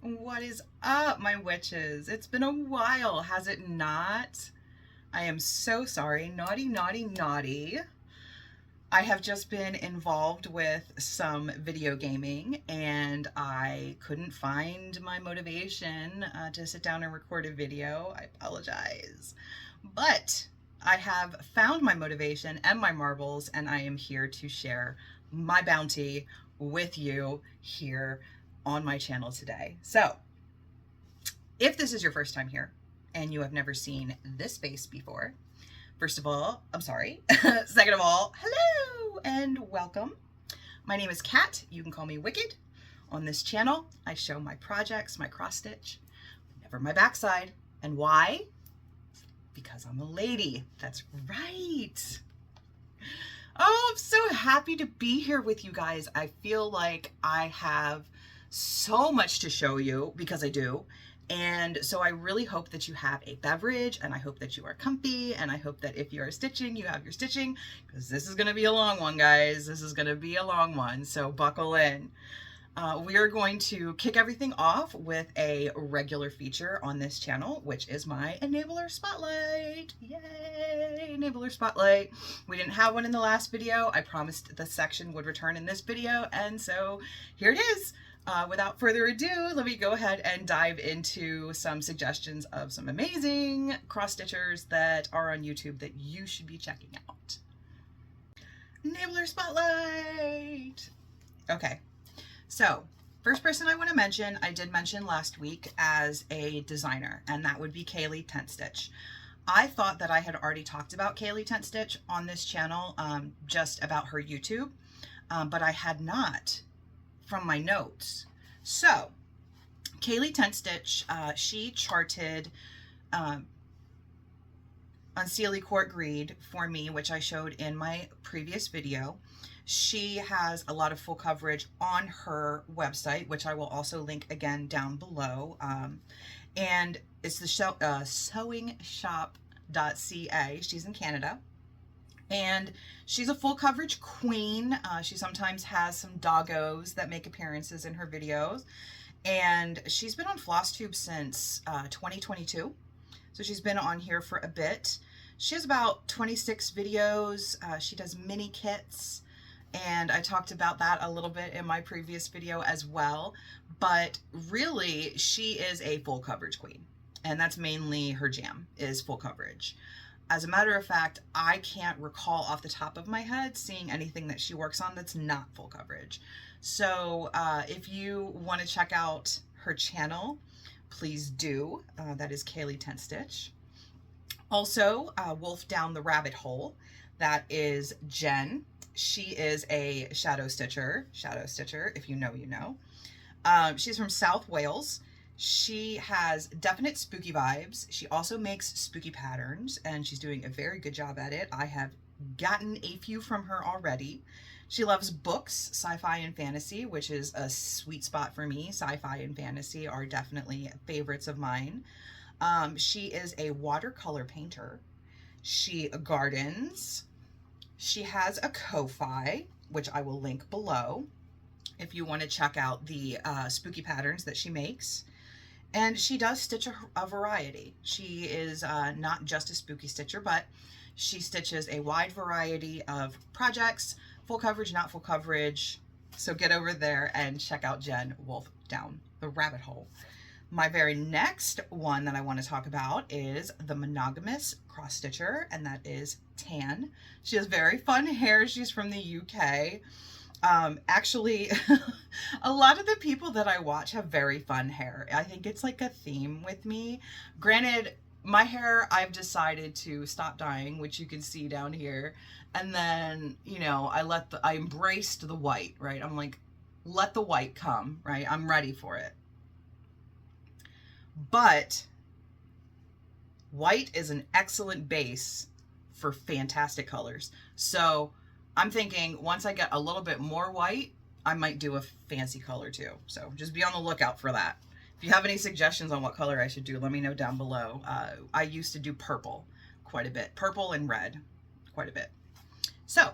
What is up, my witches? It's been a while, has it not? I am so sorry. Naughty, naughty, naughty. I have just been involved with some video gaming and I couldn't find my motivation to sit down and record a video. I apologize. But I have found my motivation and my marbles, and I am here to share my bounty with you here on my channel today. So if this is your first time here and you have never seen this face before, first of all, I'm sorry. Second of all, hello and welcome. My name is Kat. You can call me Wicked. On this channel, I show my projects, my cross stitch, never my backside. And why? Because I'm a lady. That's right. Oh, I'm so happy to be here with you guys. I feel like I have so much to show you, because I do. And so I really hope that you have a beverage, and I hope that you are comfy, and I hope that if you are stitching, you have your stitching, because this is going to be a long one, guys. This is going to be a long one, so buckle in. We are going to kick everything off with a regular feature on this channel, which is my Enabler Spotlight. Yay, Enabler Spotlight. We didn't have one in the last video. I promised the section would return in this video, and so here it is. Without further ado, let me go ahead and dive into some suggestions of some amazing cross-stitchers that are on YouTube that you should be checking out. Enabler Spotlight! Okay, so first person I want to mention, I did mention last week as a designer, and that would be Kaylee Tent Stitch. I thought that I had already talked about Kaylee Tent Stitch on this channel, just about her YouTube, but I had not from my notes. So Kaylee Tent Stitch, she charted Unseelie Court Greed for me, which I showed in my previous video. She has a lot of full coverage on her website, which I will also link again down below. And it's the sewingshop.ca. She's in Canada. And she's a full coverage queen. She sometimes has some doggos that make appearances in her videos. And she's been on Flosstube since 2022. So she's been on here for a bit. She has about 26 videos. She does mini kits. And I talked about that a little bit in my previous video as well. But really, she is a full coverage queen. And that's mainly her jam, is full coverage. As a matter of fact, I can't recall off the top of my head seeing anything that she works on that's not full coverage. So if you want to check out her channel, please do. That is Kaylee Tent Stitch. Also, Wolf Down the Rabbit Hole. That is Jen. She is a shadow stitcher. Shadow stitcher, if you know, you know. She's from South Wales. She has definite spooky vibes. She also makes spooky patterns, and she's doing a very good job at it. I have gotten a few from her already. She loves books, sci-fi and fantasy, which is a sweet spot for me. Sci-fi and fantasy are definitely favorites of mine. She is a watercolor painter. She gardens. She has a Ko-Fi, which I will link below if you want to check out the spooky patterns that she makes. And she does stitch a variety. She is not just a spooky stitcher, but she stitches a wide variety of projects, full coverage, not full coverage. So get over there and check out Jen Wolf Down the Rabbit Hole. My very next one that I want to talk about is the monogamous cross stitcher, and that is Tan. She has very fun hair. She's from the UK. Actually, a lot of the people that I watch have very fun hair. I think it's like a theme with me. Granted, my hair, I've decided to stop dyeing, which you can see down here. And then, you know, I embraced the white, right? I'm like, let the white come, right? I'm ready for it. But white is an excellent base for fantastic colors. So I'm thinking once I get a little bit more white, I might do a fancy color too. So just be on the lookout for that. If you have any suggestions on what color I should do, let me know down below. I used to do purple quite a bit. Purple and red quite a bit. So,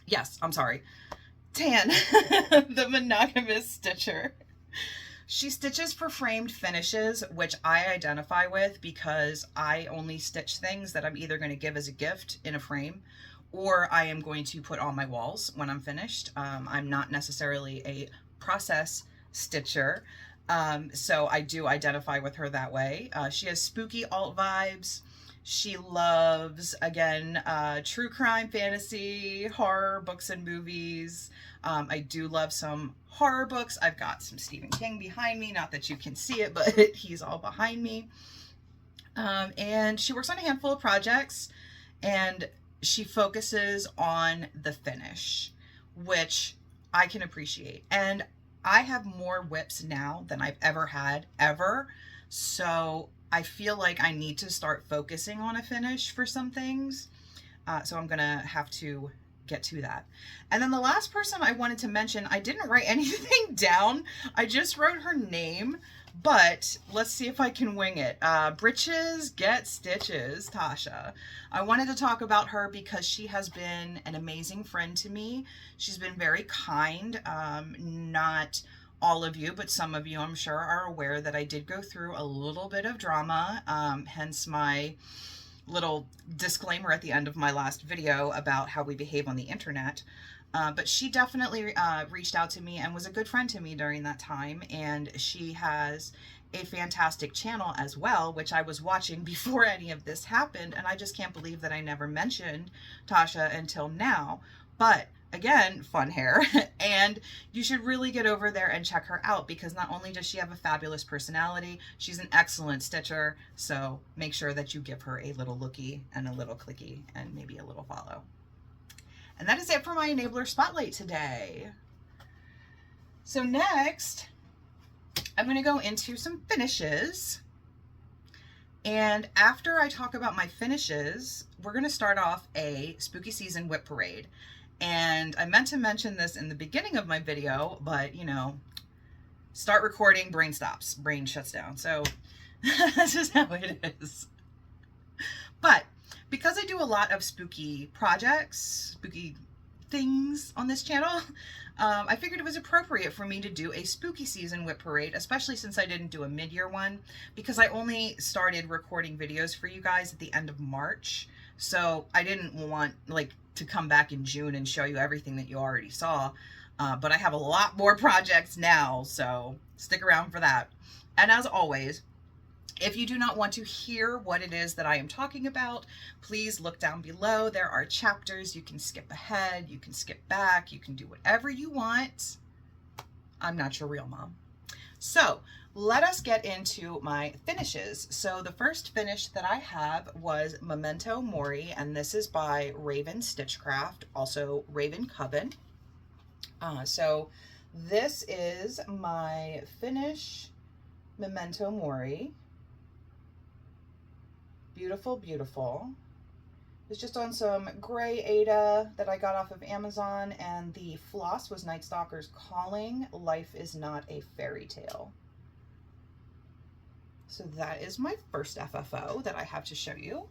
yes, I'm sorry. Tan, the monogamous stitcher. She stitches for framed finishes, which I identify with because I only stitch things that I'm either going to give as a gift in a frame or I am going to put on my walls when I'm finished. I'm not necessarily a process stitcher, so I do identify with her that way. She has spooky alt vibes. She loves, again, true crime, fantasy, horror, books and movies. I do love some horror books. I've got some Stephen King behind me. Not that you can see it, but he's all behind me. And she works on a handful of projects, and she focuses on the finish, which I can appreciate. And I have more WIPs now than I've ever had, ever. So I feel like I need to start focusing on a finish for some things. So I'm gonna have to get to that. And then the last person I wanted to mention, I didn't write anything down. I just wrote her name, but let's see if I can wing it. Britches Get Stitches, Tasha. I wanted to talk about her because she has been an amazing friend to me. She's been very kind. Not all of you, but some of you I'm sure are aware that I did go through a little bit of drama, hence my little disclaimer at the end of my last video about how we behave on the internet. But she definitely reached out to me and was a good friend to me during that time, and she has a fantastic channel as well, which I was watching before any of this happened, and I just can't believe that I never mentioned Tasha until now. But again, fun hair, and you should really get over there and check her out because not only does she have a fabulous personality, she's an excellent stitcher, so make sure that you give her a little looky and a little clicky and maybe a little follow. And that is it for my enabler spotlight today. So next, I'm going to go into some finishes. And after I talk about my finishes, we're going to start off a Spooky Season WIP Parade. And I meant to mention this in the beginning of my video, but you know, start recording, brain stops, brain shuts down. So that's just how it is. But because I do a lot of spooky projects, spooky things on this channel, I figured it was appropriate for me to do a Spooky Season WIP Parade, especially since I didn't do a mid-year one, because I only started recording videos for you guys at the end of March. So I didn't want to come back in June and show you everything that you already saw. But I have a lot more projects now, so stick around for that. And as always, if you do not want to hear what it is that I am talking about, please look down below. There are chapters. You can skip ahead, you can skip back, you can do whatever you want. I'm not your real mom. So let us get into my finishes. So the first finish that I have was Memento Mori, and this is by Raven Stitchcraft, also Raven Coven. So this is my finish, Memento Mori. Beautiful, beautiful. It's just on some gray Ada that I got off of Amazon, and the floss was Night Stalker's Calling. Life is not a fairy tale. So that is my first FFO that I have to show you.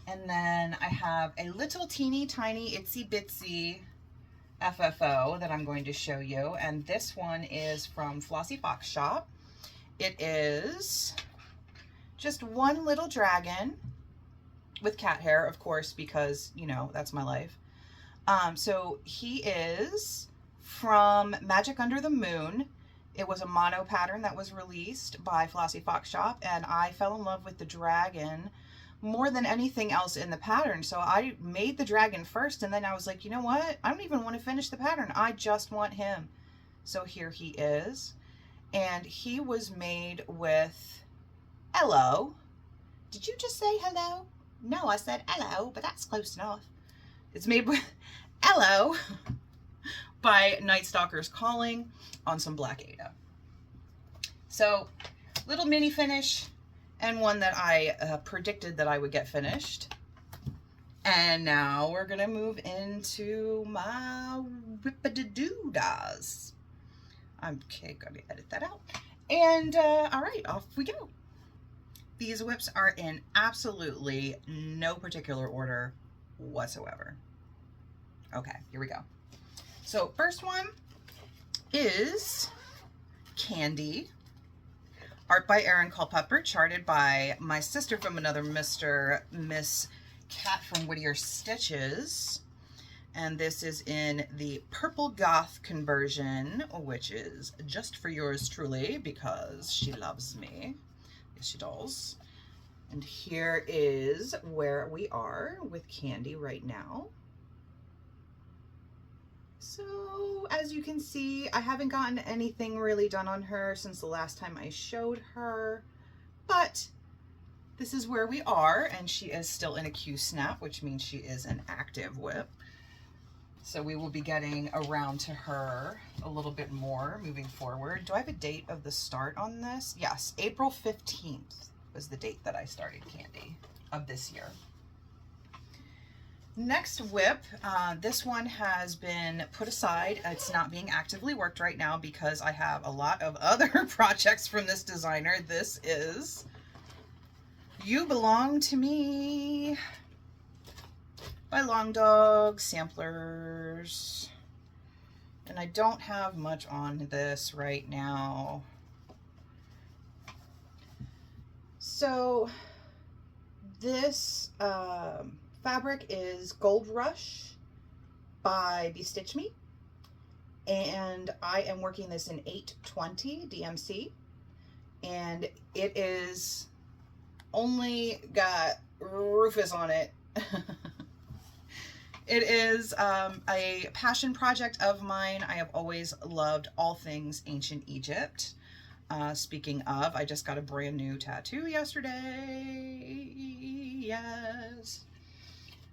And then I have a little teeny tiny itsy bitsy FFO that I'm going to show you. And this one is from Flossie Fox Shop. It is just one little dragon with cat hair, of course, because, you know, that's my life. So he is from Magic Under the Moon. It was a mono pattern that was released by Flossie Fox Shop, and I fell in love with the dragon more than anything else in the pattern. So I made the dragon first, and then I was like, you know what? I don't even want to finish the pattern. I just want him. So here he is. And he was made with hello. Did you just say hello? No, I said hello, but that's close enough. It's made with hello by Night Stalker's Calling on some black Ada. So little mini finish, and one that I predicted that I would get finished. And now we're gonna move into my whip-a-doo-dahs. I'm okay, gonna edit that out. And all right, off we go. These whips are in absolutely no particular order whatsoever. Okay, here we go. So first one is Candie. Art by Erin Culpepper, charted by my sister from another mister, Miss Cat from Whittier Stitches. And this is in the Purple Goth conversion, which is just for yours truly because she loves me. Yes, she does. And here is where we are with Candie right now. So, as you can see, I haven't gotten anything really done on her since the last time I showed her, but this is where we are, and she is still in a Q-snap, which means she is an active whip. So we will be getting around to her a little bit more moving forward. Do I have a date of the start on this? Yes, April 15th was the date that I started Candie of this year. Next whip, this one has been put aside. It's not being actively worked right now because I have a lot of other projects from this designer. This is You Belong to Me by Long Dog Samplers. And I don't have much on this right now. So this fabric is Gold Rush by Bestitch Me. And I am working this in 820 DMC. And it is only got Rufus on it. It is a passion project of mine. I have always loved all things ancient Egypt. Speaking of, I just got a brand new tattoo yesterday. Yes.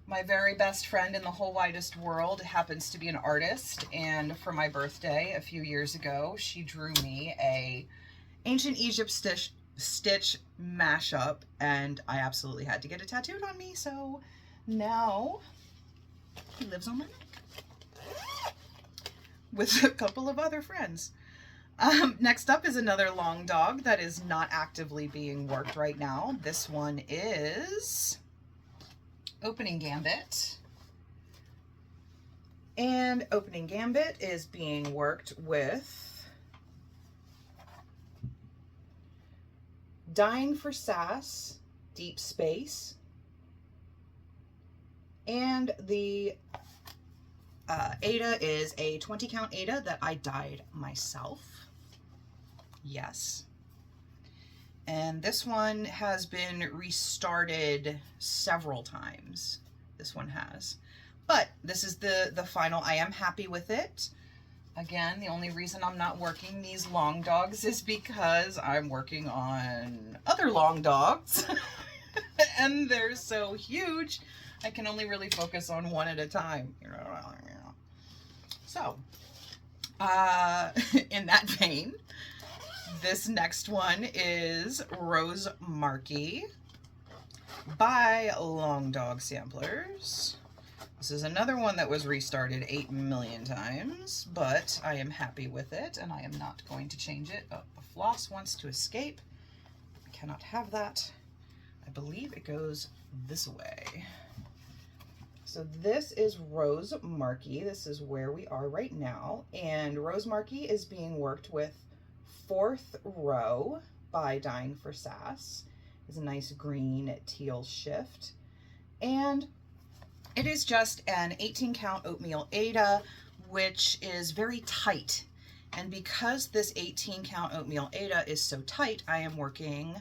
My very best friend in the whole widest world happens to be an artist, and for my birthday a few years ago, she drew me a ancient Egypt stitch mashup, and I absolutely had to get it tattooed on me, so now he lives on my neck with a couple of other friends. Next up is another long dog that is not actively being worked right now. This one is Opening Gambit. And Opening Gambit is being worked with Dying for Sass, Deep Space, and the Ada is a 20 count Ada that I dyed myself. Yes. And this one has been restarted several times. This one has. But this is the final. I am happy with it. Again, the only reason I'm not working these long dogs is because I'm working on other long dogs. And they're so huge, I can only really focus on one at a time. So, in that vein, this next one is Rosemarkie by Long Dog Samplers. This is another one that was restarted 8 million times, but I am happy with it, and I am not going to change it. Oh, the floss wants to escape. I cannot have that. I believe it goes this way. So this is Rosemarkie. This is where we are right now, and Rosemarkie is being worked with Fourth Row by Dying for Sass. It's a nice green teal shift, and it is just an 18 count oatmeal Ada, which is very tight. And because this 18 count oatmeal Ada is so tight, I am working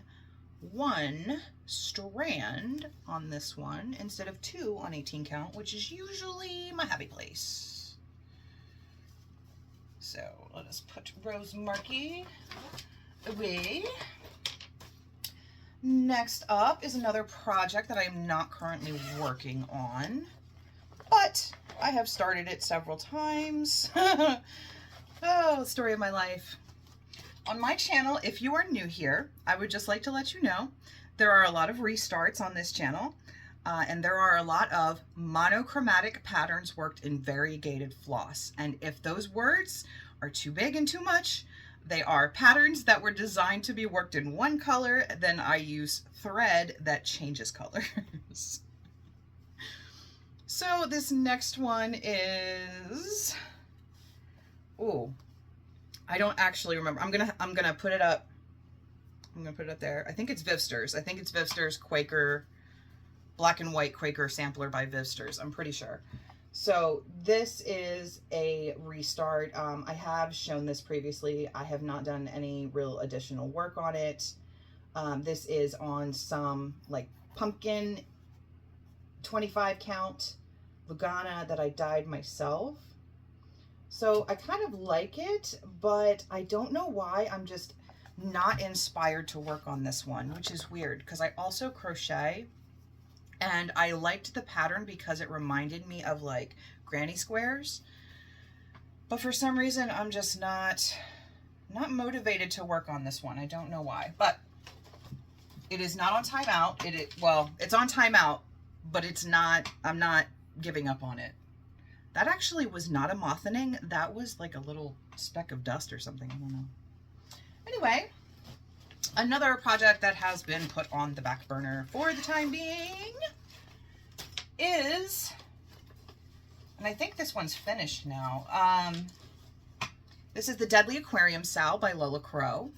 1 strand on this one instead of 2 on 18 count, which is usually my happy place. So let us put Rosemarkie away. Next up is another project that I am not currently working on, but I have started it several times. Oh, story of my life. On my channel, if you are new here, I would just like to let you know there are a lot of restarts on this channel, and there are a lot of monochromatic patterns worked in variegated floss. And if those words are too big and too much, they are patterns that were designed to be worked in one color, then I use thread that changes colors. So this next one is, ooh, I don't actually remember. I'm gonna put it up. I'm gonna put it up there. I think it's Vivsters. I think it's Vivsters Quaker, black and white Quaker sampler by Vivsters. I'm pretty sure. So this is a restart. I have shown this previously. I have not done any real additional work on it. This is on some like pumpkin 25 count Lugana that I dyed myself. So I kind of like it, but I don't know why I'm just not inspired to work on this one, which is weird because I also crochet and I liked the pattern because it reminded me of like granny squares. But for some reason, I'm just not motivated to work on this one. I don't know why, but it is not on timeout. Well, it's on timeout, but it's not, I'm not giving up on it. That actually was not a mothening. That was like a little speck of dust or something. I don't know. Anyway, another project that has been put on the back burner for the time being is, and I think this one's finished now. This is the Deadly Aquarium SAL by Lola Crow.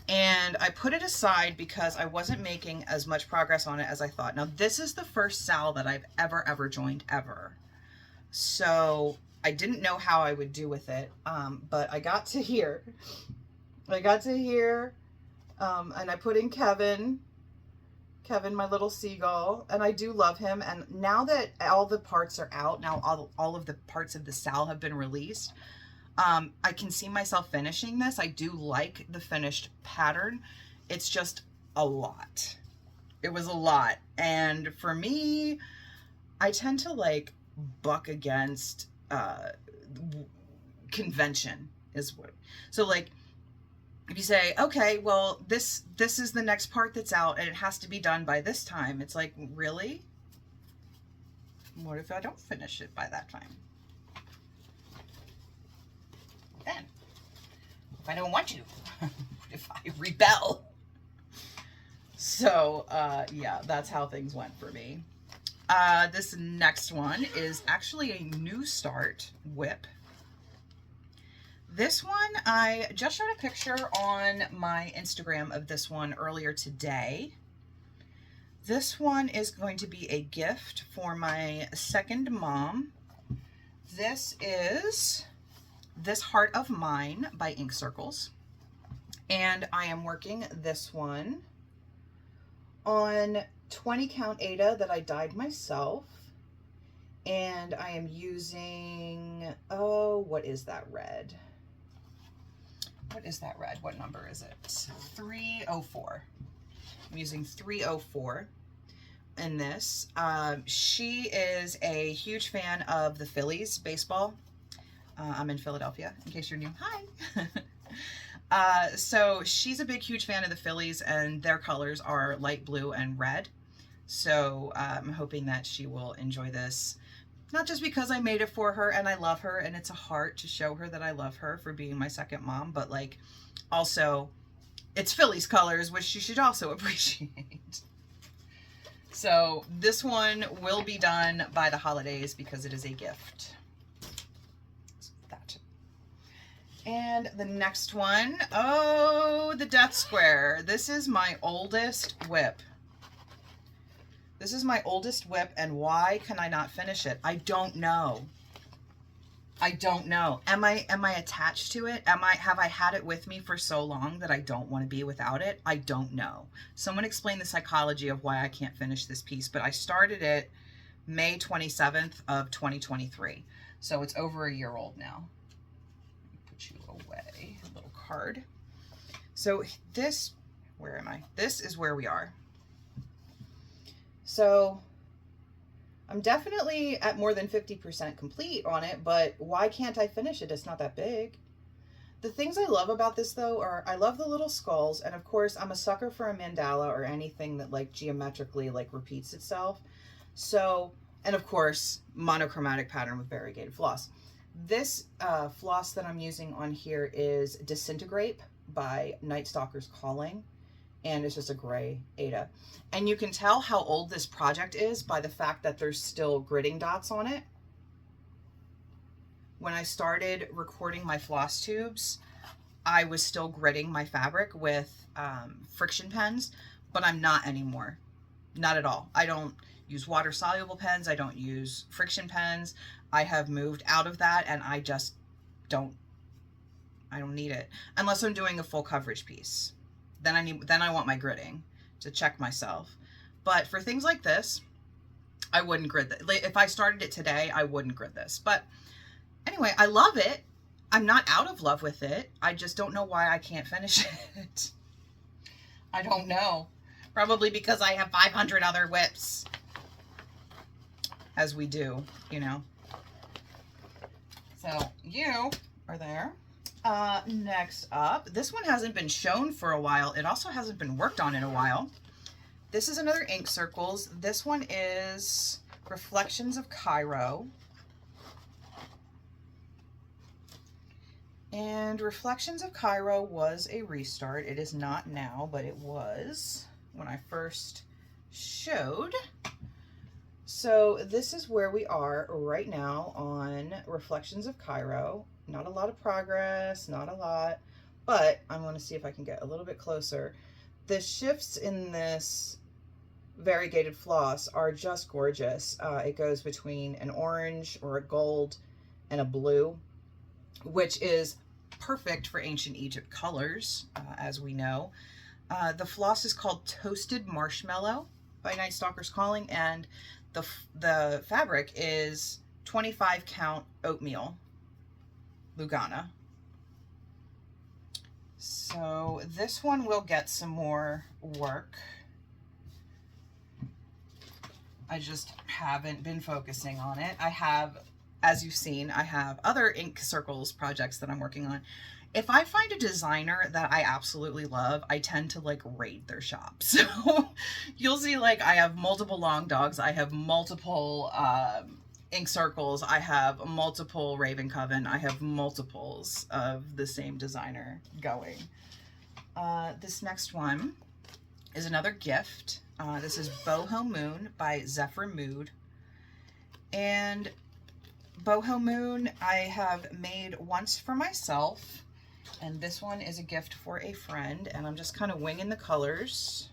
And I put it aside because I wasn't making as much progress on it as I thought. Now, this is the first SAL that I've ever joined, ever. So I didn't know how I would do with it, but I got to here. And I put in Kevin, my little seagull, and I do love him. And now that all the parts are out, now all of the parts of the SAL have been released, I can see myself finishing this. I do like the finished pattern. It's just a lot. It was a lot. And for me, I tend to like buck against convention is what. So like, if you say, okay, well, this is the next part that's out and it has to be done by this time. It's like, really? What if I don't finish it by that time? Then, if I don't want to, what if I rebel? So, yeah, that's how things went for me. This next one is actually a new start WIP. This one, I just showed a picture on my Instagram of this one earlier today. This one is going to be a gift for my second mom. This is This Heart of Mine by Ink Circles. And I am working this one on 20 count Ada that I dyed myself. And I am using, oh, what is that red? What is that red? What number is it? 304. I'm using 304 in this. She is a huge fan of the Phillies baseball. I'm in Philadelphia, in case you're new. Hi. So she's a big, huge fan of the Phillies, and their colors are light blue and red. So I'm hoping that she will enjoy this. Not just because I made it for her and I love her and it's a heart to show her that I love her for being my second mom, but like also it's Phillies colors, which she should also appreciate. So this one will be done by the holidays because it is a gift. So that. And the next one, oh, the Death Square. This is my oldest WIP. This is my oldest WIP, and why can I not finish it? I don't know. I don't know. Am I attached to it? Have I had it with me for so long that I don't want to be without it? I don't know. Someone explain the psychology of why I can't finish this piece, but I started it May 27th of 2023. So it's over a year old now. Put you away, a little card. So this, where am I? This is where we are. So I'm definitely at more than 50% complete on it, but why can't I finish it? It's not that big. The things I love about this though are I love the little skulls, and of course I'm a sucker for a mandala or anything that like geometrically like repeats itself. So, and of course monochromatic pattern with variegated floss. This floss that I'm using on here is Disintegrate by Night Stalker's Calling. And it's just a gray Ada. And you can tell how old this project is by the fact that there's still gridding dots on it. when I started recording my floss tubes, I was still gritting my fabric with friction pens, but I'm not anymore. Not at all. I don't use water soluble pens. I don't use friction pens. I have moved out of that, and I just don't need it unless I'm doing a full coverage piece. Then I want my gritting to check myself. But for things like this, I wouldn't grit that. If I started it today, I wouldn't grit this. But anyway, I love it. I'm not out of love with it. I just don't know why I can't finish it. I don't know. Probably because I have 500 other whips. As we do, you know. So, you are there. Next up, this one hasn't been shown for a while. It also hasn't been worked on in a while. This is another ink circles. This one is Reflections of Cairo. And Reflections of Cairo was a restart. It is not now, but it was when I first showed. So this is where we are right now on Reflections of Cairo. Not a lot of progress, not a lot, but I want to see if I can get a little bit closer. The shifts in this variegated floss are just gorgeous. It goes between an orange or a gold and a blue, which is perfect for ancient Egypt colors, as we know. The floss is called Toasted Marshmallow by Night Stalker's Calling, and the fabric is 25 count oatmeal Lugana. So this one will get some more work. I just haven't been focusing on it. I have, as you've seen, I have other ink circles projects that I'm working on. If I find a designer that I absolutely love, I tend to like raid their shop. So you'll see, like, I have multiple long dogs. I have multiple ink circles. I have multiple Raven Coven. I have multiples of the same designer going. This next one is another gift. This is Boho Moon by Zephyr Mood. And Boho Moon I have made once for myself. And this one is a gift for a friend, and I'm just kind of winging the colors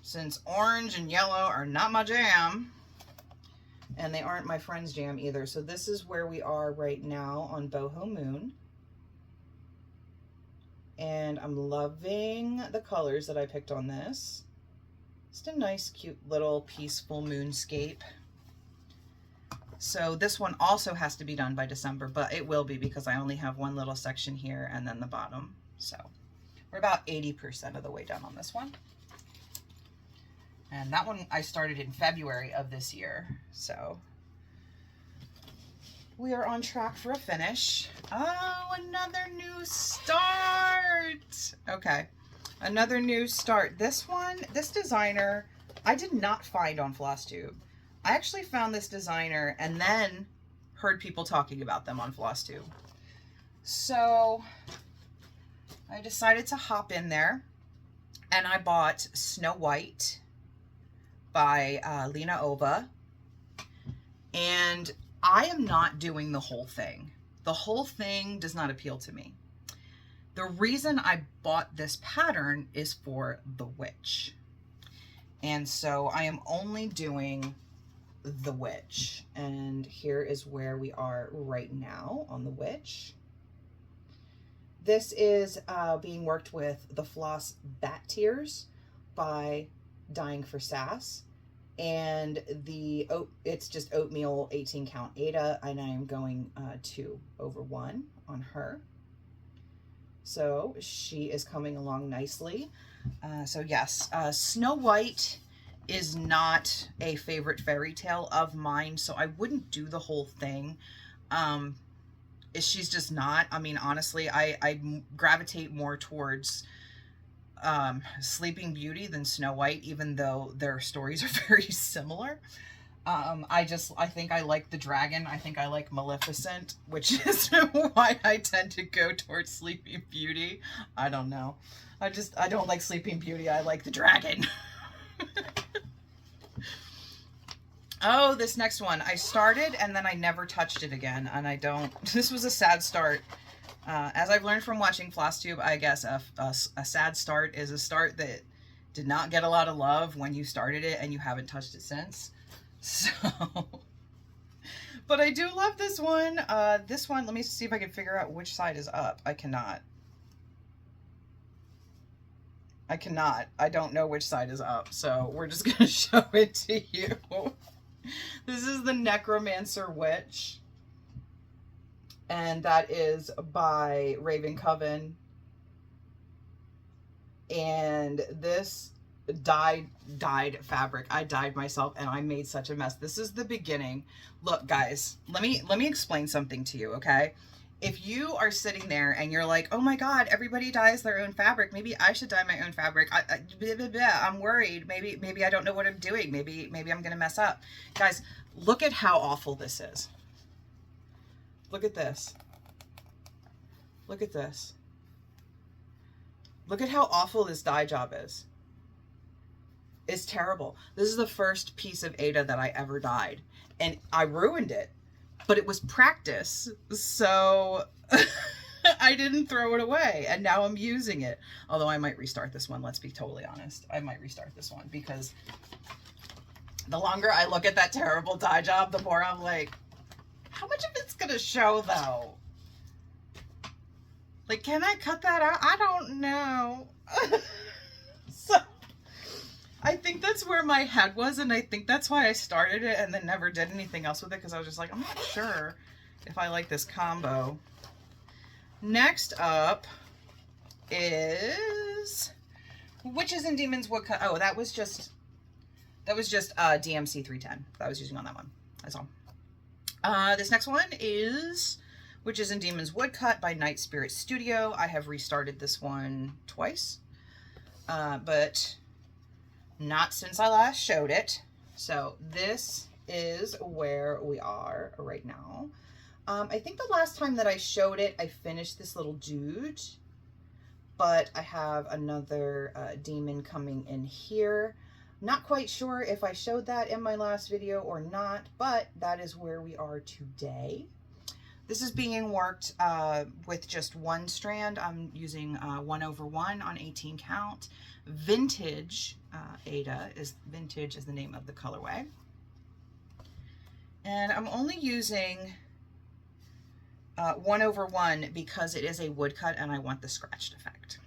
since orange and yellow are not my jam, and they aren't my friend's jam either. So this is where we are right now on Boho Moon, and I'm loving the colors that I picked on this. Just a nice, cute little peaceful moonscape. So this one also has to be done by December, but it will be because I only have one little section here and then the bottom. So we're about 80% of the way done on this one. And that one I started in February of this year. So we are on track for a finish. Oh, another new start. Okay, another new start. This one, this designer, I did not find on Flosstube. I actually found this designer and then heard people talking about them on Flosstube. So I decided to hop in there and I bought Snow White by Lena Ova. And I am not doing the whole thing. The whole thing does not appeal to me. The reason I bought this pattern is for the witch. And so I am only doing the witch, and here is where we are right now on the witch. This is being worked with the Floss Bat Tears by Dying for Sass, and it's just oatmeal 18 count Ada, and I am going 2/1 on her. So she is coming along nicely. So yes, Snow White is not a favorite fairy tale of mine, so I wouldn't do the whole thing. She's just not. I mean, honestly, I gravitate more towards Sleeping Beauty than Snow White, even though their stories are very similar. I think I like the dragon. I think I like Maleficent, which is why I tend to go towards Sleeping Beauty. I don't know. I don't like Sleeping Beauty. I like the dragon. Oh, this next one. I started and then I never touched it again. And I don't... This was a sad start. As I've learned from watching Flosstube, I guess a sad start is a start that did not get a lot of love when you started it and you haven't touched it since. So... But I do love this one. This one, let me see if I can figure out which side is up. I cannot. I don't know which side is up. So we're just going to show it to you. This is the Necromancer Witch. And that is by Raven Coven. And this dyed fabric. I dyed myself and I made such a mess. This is the beginning. Look, guys, let me explain something to you, okay? If you are sitting there and you're like, oh my God, everybody dyes their own fabric. Maybe I should dye my own fabric. I'm worried. Maybe I don't know what I'm doing. Maybe I'm going to mess up. Guys, look at how awful this is. Look at this. Look at this. Look at how awful this dye job is. It's terrible. This is the first piece of Ada that I ever dyed. And I ruined it. But it was practice, so I didn't throw it away, and now I'm using it. Although I might restart this one, let's be totally honest. I might restart this one, because the longer I look at that terrible dye job, the more I'm like, how much of it's going to show, though? Like, can I cut that out? I don't know. So, I think that's where my head was, and I think that's why I started it and then never did anything else with it, because I was just like, I'm not sure if I like this combo. Next up is Witches and Demons Woodcut. Oh, that was just DMC 310 that I was using on that one. That's all. This next one is Witches and Demons Woodcut by Night Spirit Studio. I have restarted this one twice, but not since I last showed it. So this is where we are right now. I think the last time that I showed it, I finished this little dude, but I have another demon coming in here. Not quite sure if I showed that in my last video or not, but that is where we are today. This is being worked with just one strand. I'm using 1/1 on 18 count. Vintage Ada is Vintage is the name of the colorway. And I'm only using 1/1 because it is a woodcut and I want the scratched effect.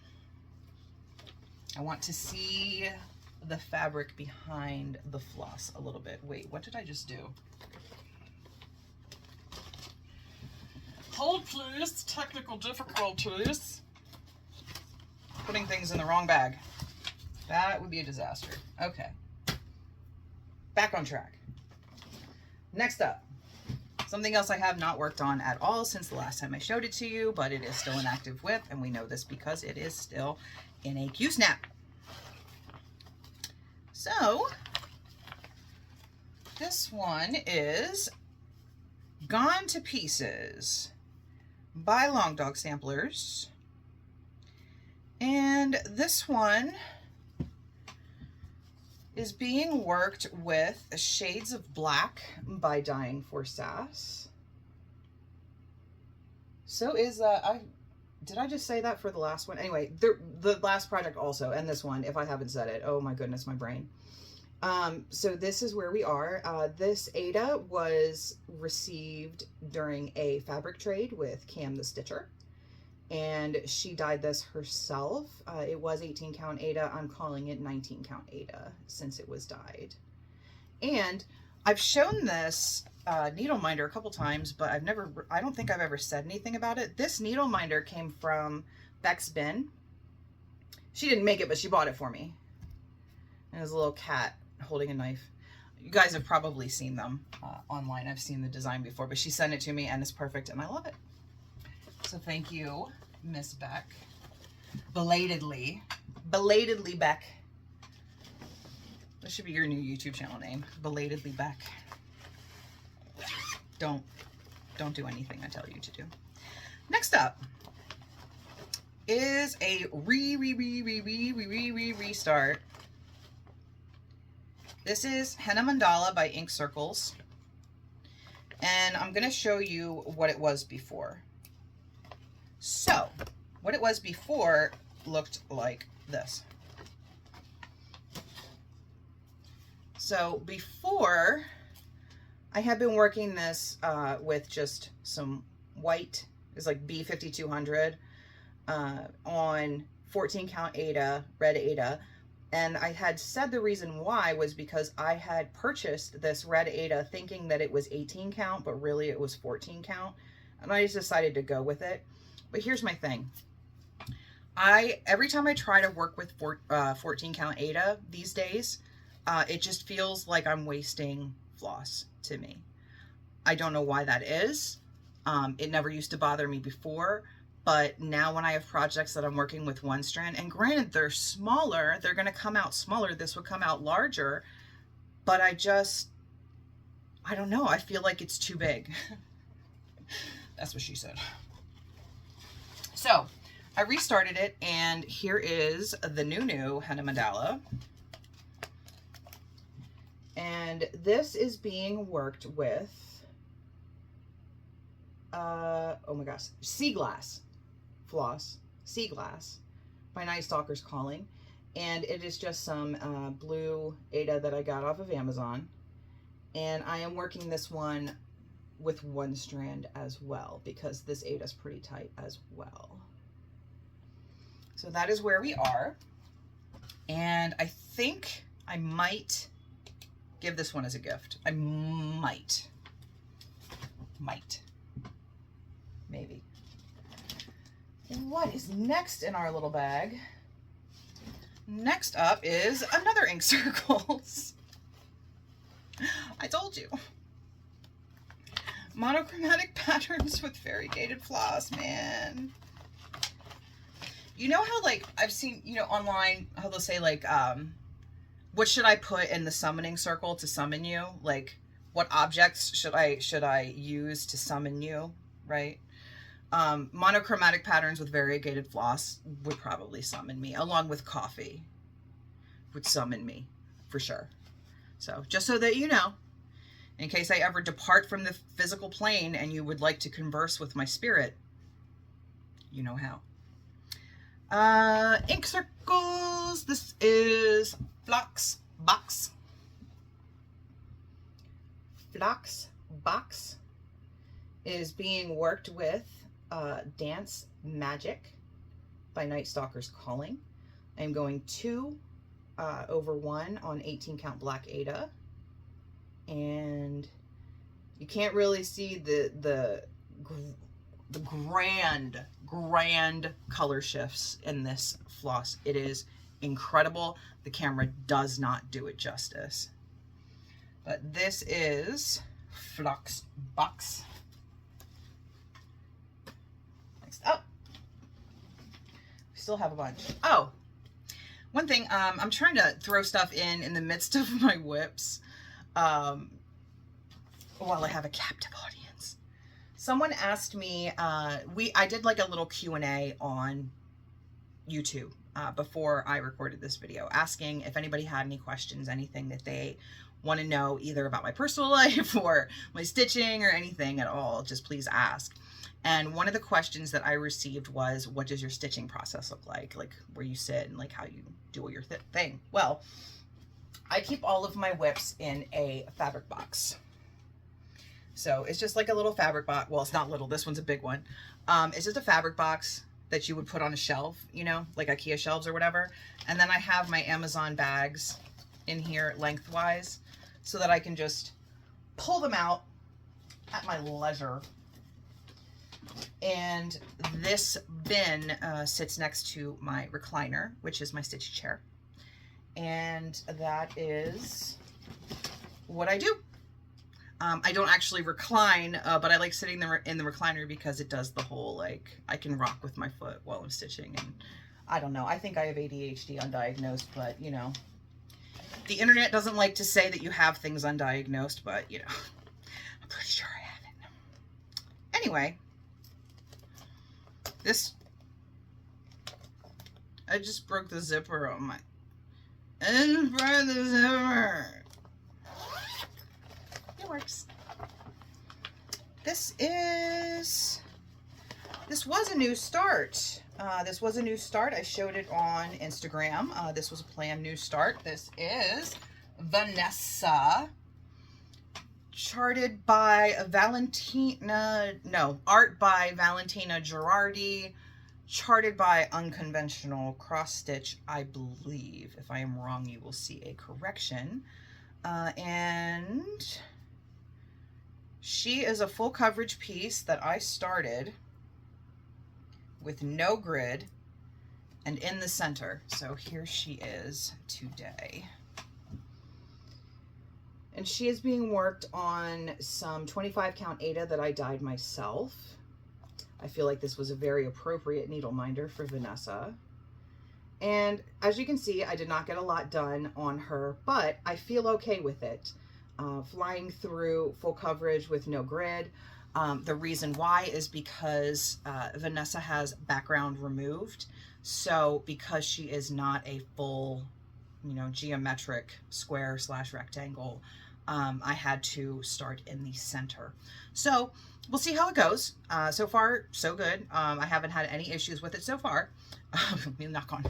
I want to see the fabric behind the floss a little bit. Wait, what did I just do? Hold please, technical difficulties. Putting things in the wrong bag. That would be a disaster. Okay. Back on track. Next up, something else I have not worked on at all since the last time I showed it to you, but it is still an active whip, and we know this because it is still in a Q-snap. So, this one is Gone to Pieces by Long Dog Samplers. And this one is being worked with Shades of Black by Dying for Sass. So is, did I just say that for the last one? Anyway, the last project also, and this one, if I haven't said it. Oh my goodness, my brain. So this is where we are. This Ada was received during a fabric trade with Cam the Stitcher, and she dyed this herself. It was 18 count Ada. I'm calling it 19 count Ada since it was dyed. And I've shown this needle minder a couple times, but I don't think I've ever said anything about it. This needle minder came from Beck's Bin. She didn't make it, but she bought it for me. And there's a little cat holding a knife. You guys have probably seen them online. I've seen the design before, but she sent it to me and it's perfect and I love it. So thank you, Miss Beck. Belatedly Beck. This should be your new YouTube channel name. Belatedly Beck. Don't do anything I tell you to do. Next up is a restart. This is Henna Mandala by Ink Circles. And I'm going to show you what it was before. So, what it was before looked like this. So, before, I had been working this with just some white, it's like B5200, on 14 count Aida, red Aida. And I had said the reason why was because I had purchased this red Aida thinking that it was 18 count, but really it was 14 count. And I just decided to go with it. But here's my thing. Every time I try to work with 14 count Aida these days, it just feels like I'm wasting floss to me. I don't know why that is. It never used to bother me before. But now when I have projects that I'm working with one strand, and granted they're smaller, they're going to come out smaller. This would come out larger, but I don't know. I feel like it's too big. That's what she said. So I restarted it, and here is the new Henna Mandala. And this is being worked with, oh my gosh, Sea Glass. Floss, Sea Glass by Night Stalker's Calling, and it is just some blue Aida that I got off of Amazon, and I am working this one with one strand as well because this Aida is pretty tight as well. So that is where we are, and I think I might give this one as a gift. I might, maybe. What is next in our little bag? Next up is another Ink Circles. I told you. Monochromatic patterns with variegated floss, man. You know how, like, I've seen, you know, online, how they'll say, like, what should I put in the summoning circle to summon you? Like, what objects should I use to summon you, right? Monochromatic patterns with variegated floss would probably summon me, along with coffee would summon me for sure. So just so that you know, in case I ever depart from the physical plane and you would like to converse with my spirit, you know how. Ink Circles. This is Phlox Box. Phlox Box is being worked with Dance Magic by Night Stalker's Calling. I am going 2 over 1 on 18 count black Aida, and you can't really see the grand color shifts in this floss. It is incredible. The camera does not do it justice. But this is Phlox Box. Oh, we still have a bunch. Oh, one thing, I'm trying to throw stuff in the midst of my whips while I have a captive audience. Someone asked me, I did like a little Q&A on YouTube before I recorded this video, asking if anybody had any questions, anything that they want to know either about my personal life or my stitching or anything at all, just please ask. And one of the questions that I received was, what does your stitching process look like where you sit and like how you do your thing? Well, I keep all of my whips in a fabric box. So it's just like a little fabric box. Well, it's not little, this one's a big one. It's just a fabric box that you would put on a shelf, you know, like IKEA shelves or whatever. And then I have my Amazon bags in here lengthwise so that I can just pull them out at my leisure. And this bin sits next to my recliner, which is my stitchy chair. And that is what I do. I don't actually recline, but I like sitting there in the recliner because it does the whole, like, I can rock with my foot while I'm stitching. And I don't know, I think I have ADHD undiagnosed, but, you know, the internet doesn't like to say that you have things undiagnosed, but, you know, I'm pretty sure I have it. Anyway, I just broke the zipper on my, I just broke the zipper. works. This was a new start. This was a new start. I showed it on Instagram. This was a planned new start. This is Vanessa, charted by art by Valentina Girardi, charted by Unconventional Cross Stitch, I believe. If I am wrong, you will see a correction. And she is a full coverage piece that I started with no grid and in the center. So here she is today. And she is being worked on some 25 count Aida that I dyed myself. I feel like this was a very appropriate needle minder for Vanessa. And as you can see, I did not get a lot done on her, but I feel okay with it. Flying through full coverage with no grid. The reason why is because Vanessa has background removed. So because she is not a full, geometric square / rectangle, I had to start in the center. So we'll see how it goes. So far, so good. I haven't had any issues with it so far. knock on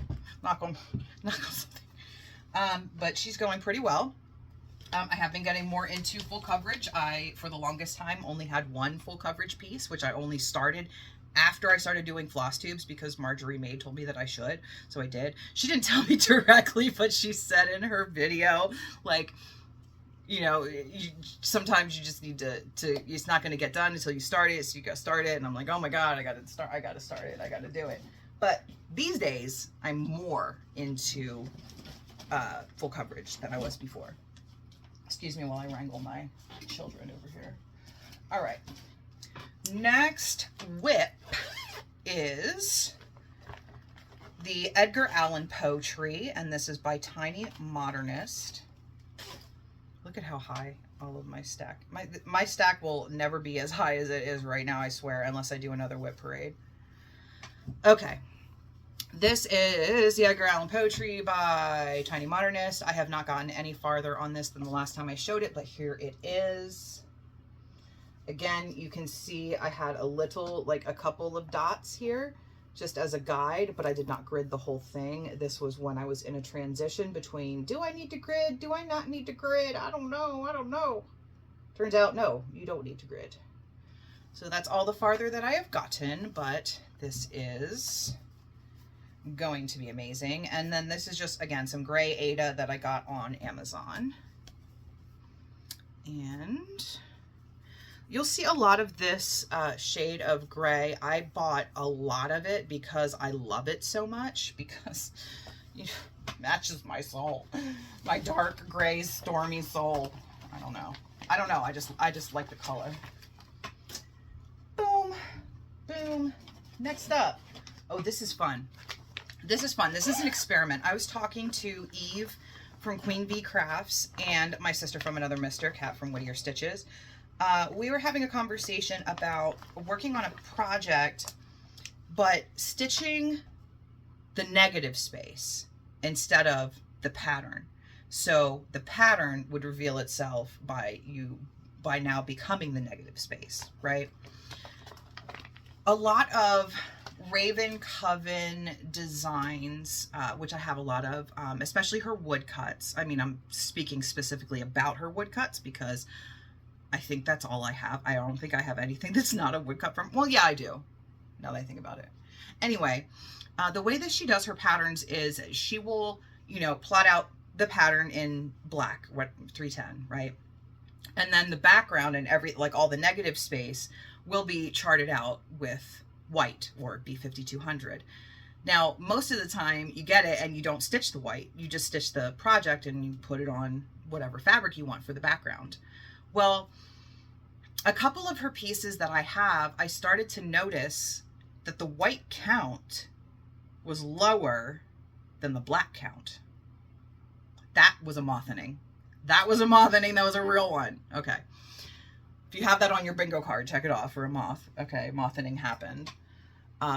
something. But she's going pretty well. I have been getting more into full coverage. I, for the longest time, only had one full coverage piece, which I only started after I started doing floss tubes because Marjorie May told me that I should. So I did. She didn't tell me directly, but she said in her video, like, sometimes you just need to it's not going to get done until you start it. So you got to start it. And I'm like, oh my God, I got to start it. I got to do it. But these days I'm more into full coverage than I was before. Excuse me while I wrangle my children over here. All right. Next whip is the Edgar Allan poetry, and this is by Tiny Modernist. Look at how high all of my stack. My stack will never be as high as it is right now, I swear, unless I do another whip parade. Okay. This is the Edgar Allan poetry by Tiny Modernist. I have not gotten any farther on this than the last time I showed it, but here it is. Again, you can see I had a couple of dots here just as a guide, but I did not grid the whole thing. This was when I was in a transition between, do I need to grid? Do I not need to grid? I don't know. Turns out, no, you don't need to grid. So that's all the farther that I have gotten, but this is going to be amazing. And then this is just, again, some gray Aida that I got on Amazon. And you'll see a lot of this shade of gray. I bought a lot of it because I love it so much, because it matches my soul. My dark gray stormy soul. I don't know. I just like the color. Boom. Boom. Next up. Oh, this is fun. This is fun. This is an experiment. I was talking to Eve from Queen Bee Crafts and my sister from Another Mister, Kat from Whittier Stitches. We were having a conversation about working on a project, but stitching the negative space instead of the pattern. So the pattern would reveal itself by now becoming the negative space, right? A lot of Raven Coven designs, which I have a lot of, especially her woodcuts. I mean, I'm speaking specifically about her woodcuts because I think that's all I have. I don't think I have anything that's not a woodcut from, well, yeah, I do, now that I think about it. Anyway, the way that she does her patterns is she will, plot out the pattern in black, 310, right? And then the background and all the negative space will be charted out with white or B5200. Now, most of the time you get it and you don't stitch the white. You just stitch the project and you put it on whatever fabric you want for the background. Well, a couple of her pieces that I have, I started to notice that the white count was lower than the black count. That was a mothening. That was a mothening. That was a real one. Okay. If you have that on your bingo card, check it off for a moth. Okay, mothening happened.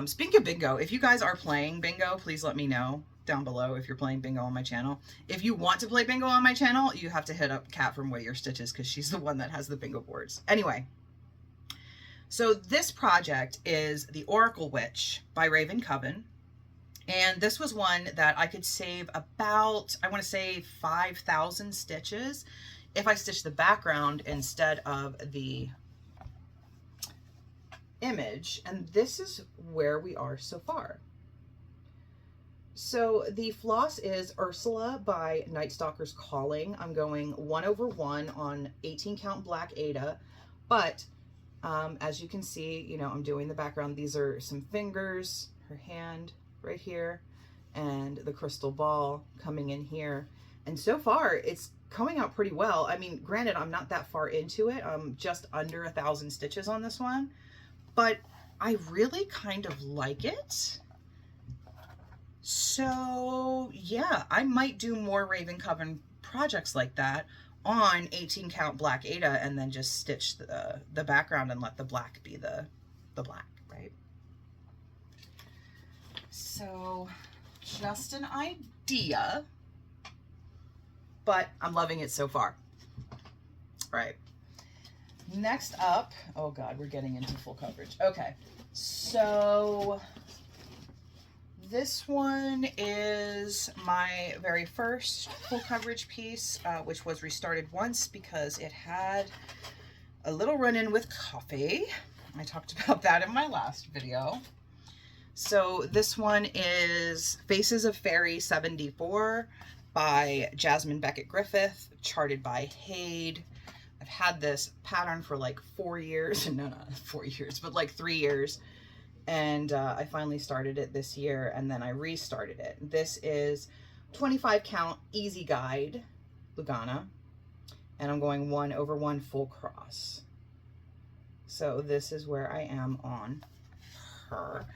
Speaking of bingo, if you guys are playing bingo, please let me know down below if you're playing bingo on my channel. If you want to play bingo on my channel, you have to hit up Kat from Whittier Stitches because she's the one that has the bingo boards. Anyway, so this project is The Oracle Witch by Raven Coven. And this was one that I could save about, I want to say 5,000 stitches if I stitch the background instead of the image. And this is where we are so far. So the floss is Ursula by Night Stalker's Calling. I'm going 1/1 on 18 count black Ada, but as you can see, you know, I'm doing the background. These are some fingers, her hand right here, and the crystal ball coming in here. And so far it's coming out pretty well. I mean, granted, I'm not that far into it. I'm just under 1,000 stitches on this one, but I really kind of like it. So yeah, I might do more Raven Coven projects like that on 18 count black Ada and then just stitch the background and let the black be the black, right? So just an idea, but I'm loving it so far. Right. Next up, oh God, we're getting into full coverage. Okay, so this one is my very first full coverage piece, which was restarted once because it had a little run-in with coffee. I talked about that in my last video. So this one is Faces of Faery 74 by Jasmine Beckett Griffith, charted by Hade. I've had this pattern for like 4 years, no, not 4 years, but like 3 years. And I finally started it this year, and then I restarted it. This is 25 count easy guide Lugana, and I'm going 1/1 full cross. So this is where I am on her.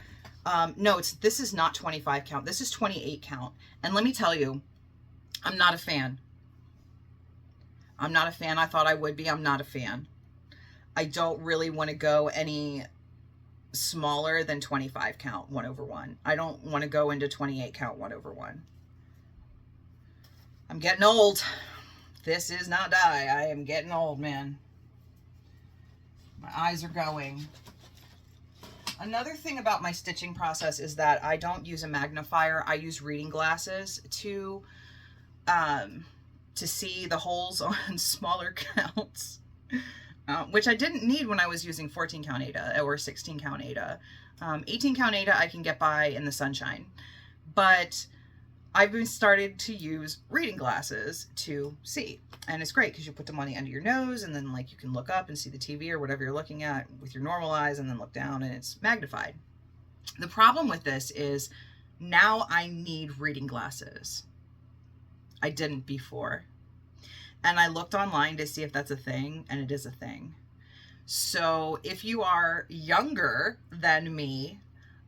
No, this is not 25 count. This is 28 count. And let me tell you, I'm not a fan. I'm not a fan. I thought I would be. I'm not a fan. I don't really want to go any smaller than 25 count 1/1. I don't want to go into 28 count 1/1. I'm getting old. This is not die. I am getting old, man. My eyes are going. Another thing about my stitching process is that I don't use a magnifier. I use reading glasses to see the holes on smaller counts. Which I didn't need when I was using 14 count Ada or 16 count Ada. 18 count Ada I can get by in the sunshine, but I've been started to use reading glasses to see, and it's great because you put them on the end of your nose and then like you can look up and see the TV or whatever you're looking at with your normal eyes and then look down and it's magnified. The problem with this is now I need reading glasses. I didn't before. And I looked online to see if that's a thing, and it is a thing. So if you are younger than me,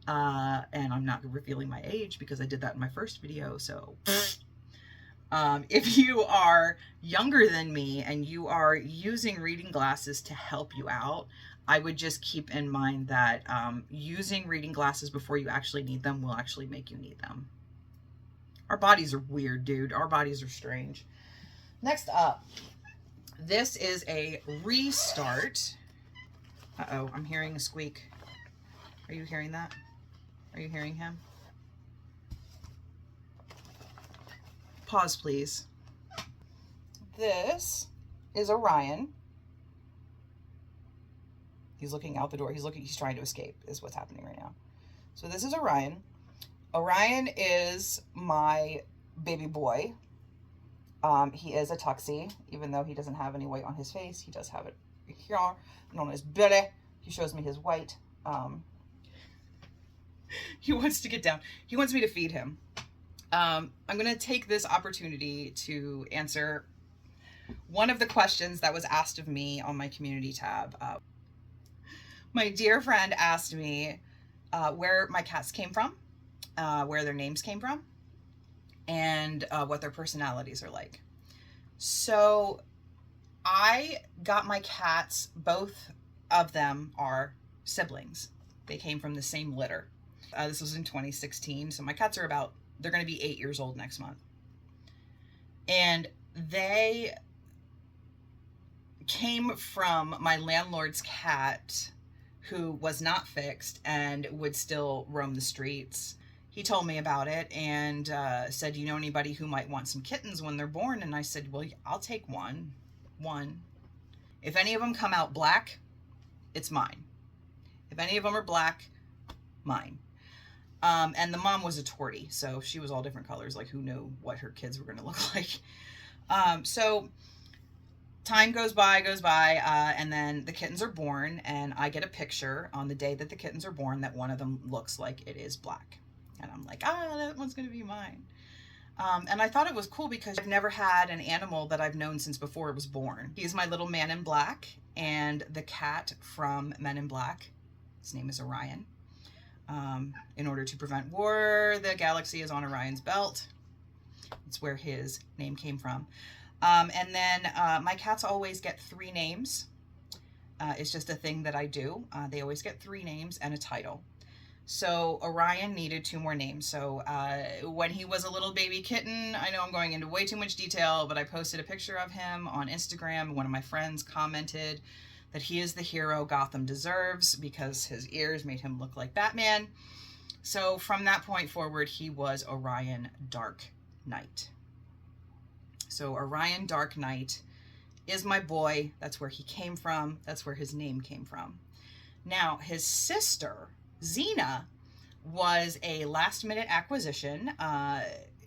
and I'm not revealing my age because I did that in my first video, so if you are younger than me and you are using reading glasses to help you out, I would just keep in mind that using reading glasses before you actually need them will actually make you need them. Our bodies are weird, dude. Our bodies are strange. Next up, this is a restart. Uh-oh, I'm hearing a squeak. Are you hearing that? Are you hearing him? Pause, please. This is Orion. He's looking out the door. He's trying to escape is what's happening right now. So this is Orion. Orion is my baby boy. He is a tuxie, even though he doesn't have any white on his face. He does have it here, known as belly. He shows me his white. He wants to get down. He wants me to feed him. I'm going to take this opportunity to answer one of the questions that was asked of me on my community tab. My dear friend asked me where my cats came from, where their names came from, and what their personalities are like. So I got my cats, both of them are siblings. They came from the same litter. This was in 2016. So my cats are they're going to be 8 years old next month. And they came from my landlord's cat, who was not fixed and would still roam the streets. He told me about it and said, you know anybody who might want some kittens when they're born? And I said, well, I'll take one. If any of them come out black, it's mine. If any of them are black, mine. And the mom was a tortie, so she was all different colors. Like, who knew what her kids were going to look like? So time goes by, and then the kittens are born, and I get a picture on the day that the kittens are born that one of them looks like it is black. And I'm like, that one's going to be mine. And I thought it was cool because I've never had an animal that I've known since before it was born. He's my little man in black, and the cat from Men in Black, his name is Orion. In order to prevent war, the galaxy is on Orion's belt. It's where his name came from. And then my cats always get 3 names. It's just a thing that I do. They always get 3 names and a title. So Orion needed 2 more names. So when he was a little baby kitten, I know I'm going into way too much detail, but I posted a picture of him on Instagram. One of my friends commented that he is the hero Gotham deserves because his ears made him look like Batman. So from that point forward, he was Orion Dark Knight. So Orion Dark Knight is my boy. That's where he came from. That's where his name came from. Now, his sister, Xena, was a last-minute acquisition.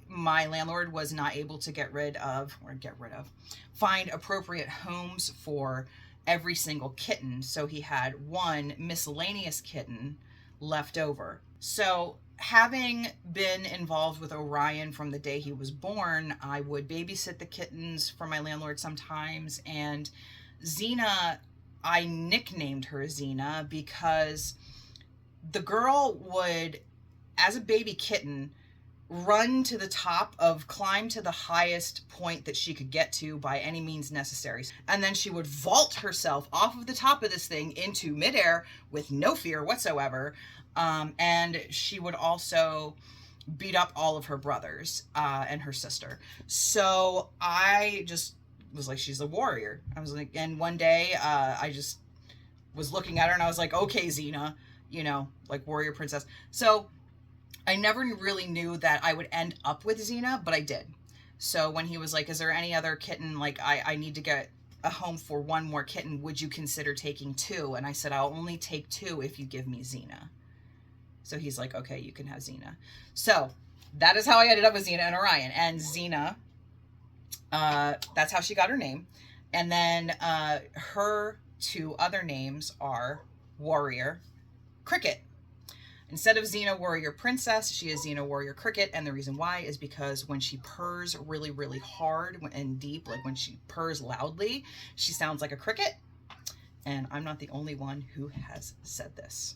My landlord was not able to find appropriate homes for every single kitten. So he had 1 miscellaneous kitten left over. So having been involved with Orion from the day he was born, I would babysit the kittens for my landlord sometimes. And Xena, I nicknamed her Xena because the girl would, as a baby kitten, run to the top climb to the highest point that she could get to by any means necessary. And then she would vault herself off of the top of this thing into midair with no fear whatsoever. And she would also beat up all of her brothers and her sister. So I just was like, she's a warrior. I was like, and one day I just was looking at her and I was like, okay, Xena, you know, like warrior princess. So I never really knew that I would end up with Xena, but I did. So when he was like, is there any other kitten? Like, I need to get a home for 1 more kitten. Would you consider taking 2? And I said, I'll only take 2 if you give me Xena. So he's like, okay, you can have Xena. So that is how I ended up with Xena and Orion. And Xena, that's how she got her name. And then her 2 other names are Warrior Cricket. Instead of Xena Warrior Princess, she is Xena Warrior Cricket. And the reason why is because when she purrs really, really hard and deep, like when she purrs loudly, she sounds like a cricket. And I'm not the only one who has said this.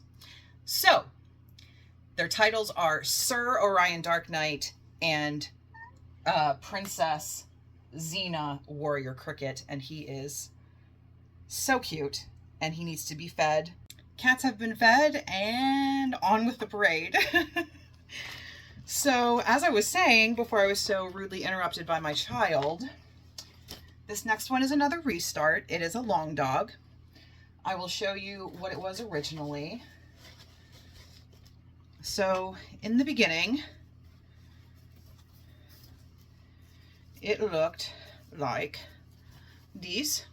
So their titles are Sir Orion Dark Knight and Princess Xena Warrior Cricket. And he is so cute and he needs to be fed. Cats have been fed and on with the parade. So as I was saying before I was so rudely interrupted by my child, this next one is another restart. It is a long dog. I will show you what it was originally. So in the beginning, it looked like these.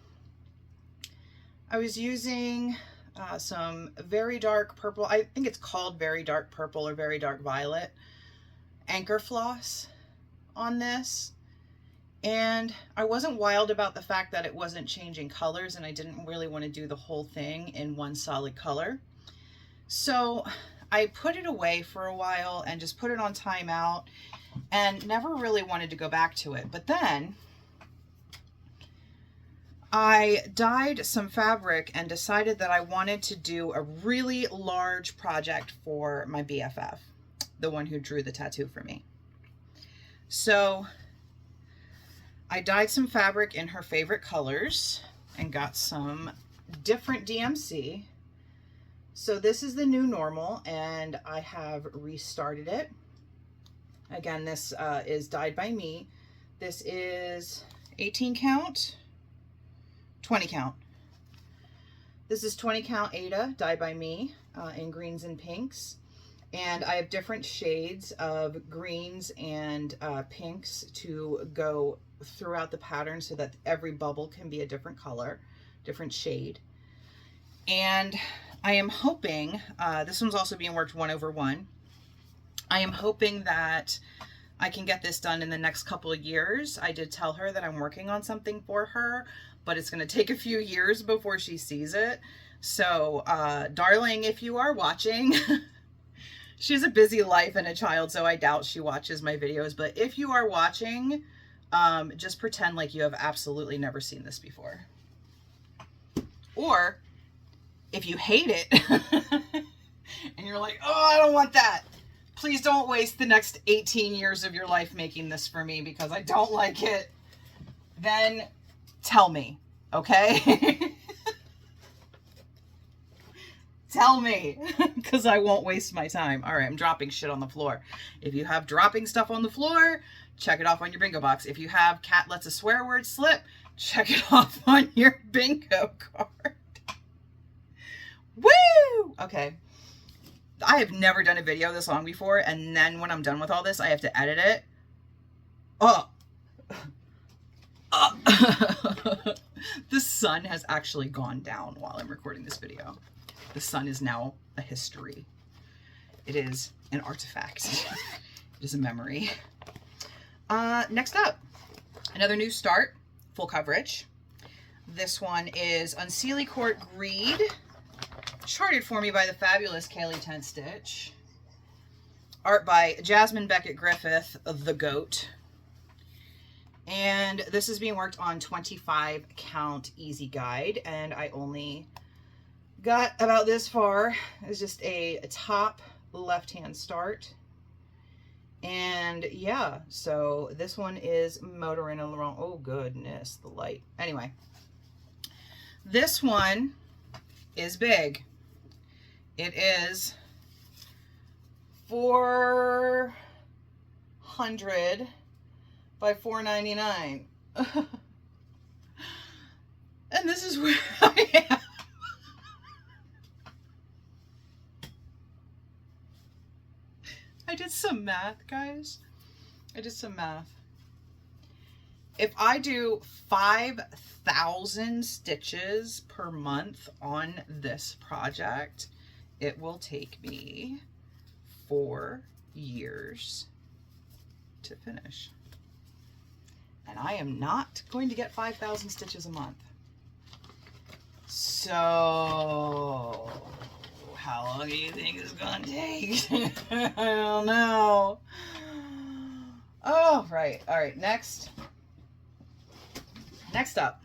I was using some very dark purple, I think it's called very dark purple or very dark violet, anchor floss on this. And I wasn't wild about the fact that it wasn't changing colors and I didn't really want to do the whole thing in one solid color. So I put it away for a while and just put it on timeout and never really wanted to go back to it. But then I dyed some fabric and decided that I wanted to do a really large project for my BFF, the one who drew the tattoo for me. So I dyed some fabric in her favorite colors and got some different DMC So this is the new normal, and I have restarted it. Again, this is dyed by me. This is 18 count, 20 count. This is 20 count Ada, dyed by me, in greens and pinks. And I have different shades of greens and pinks to go throughout the pattern so that every bubble can be a different color, different shade. And I am hoping, this one's also being worked 1/1. I am hoping that I can get this done in the next couple of years. I did tell her that I'm working on something for her, but it's going to take a few years before she sees it. So, darling, if you are watching, she has a busy life and a child, so I doubt she watches my videos. But if you are watching, just pretend like you have absolutely never seen this before. Or if you hate it and you're like, oh, I don't want that, please don't waste the next 18 years of your life making this for me because I don't like it. Then tell me, okay? Tell me, because I won't waste my time. All right, I'm dropping shit on the floor. If you have dropping stuff on the floor, check it off on your bingo box. If you have cat lets a swear word slip, check it off on your bingo card. Woo! Okay. I have never done a video this long before, and then when I'm done with all this, I have to edit it. Oh. The sun has actually gone down while I'm recording this video. The sun is now a history. It is an artifact. It is a memory. Next up, another new start, full coverage. This one is Unseelie Court Greed, charted for me by the fabulous Kaylee Tent Stitch. Art by Jasmine Beckett Griffith, the GOAT. And this is being worked on 25 count easy guide, and I only got about this far. It's just a top left-hand start. And yeah, so this one is motoring along. Oh goodness, the light. Anyway, this one is big. It is 400 by 499. And this is where I am. I did some math, guys. I did some math. If I do 5,000 stitches per month on this project, it will take me 4 years to finish. And I am not going to get 5,000 stitches a month. So how long do you think it's gonna take? I don't know. Oh, right. All right, next up.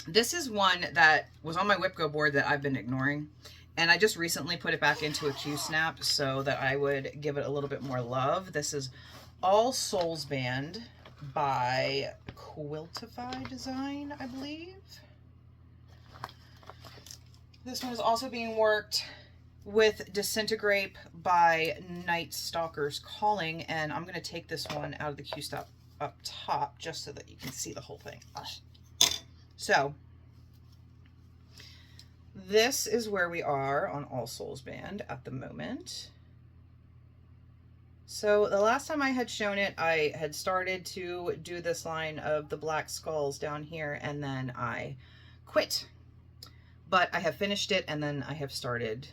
This is one that was on my WIP Go board that I've been ignoring. And I just recently put it back into a Q-Snap so that I would give it a little bit more love. This is All Souls Band by Quiltify Design, I believe. This one is also being worked with Disintegrate by Night Stalker's Calling, and I'm going to take this one out of the Q-Stop up top just so that you can see the whole thing. So this is where we are on All Souls Band at the moment. So the last time I had shown it, I had started to do this line of the black skulls down here, and then I quit. But I have finished it, and then I have started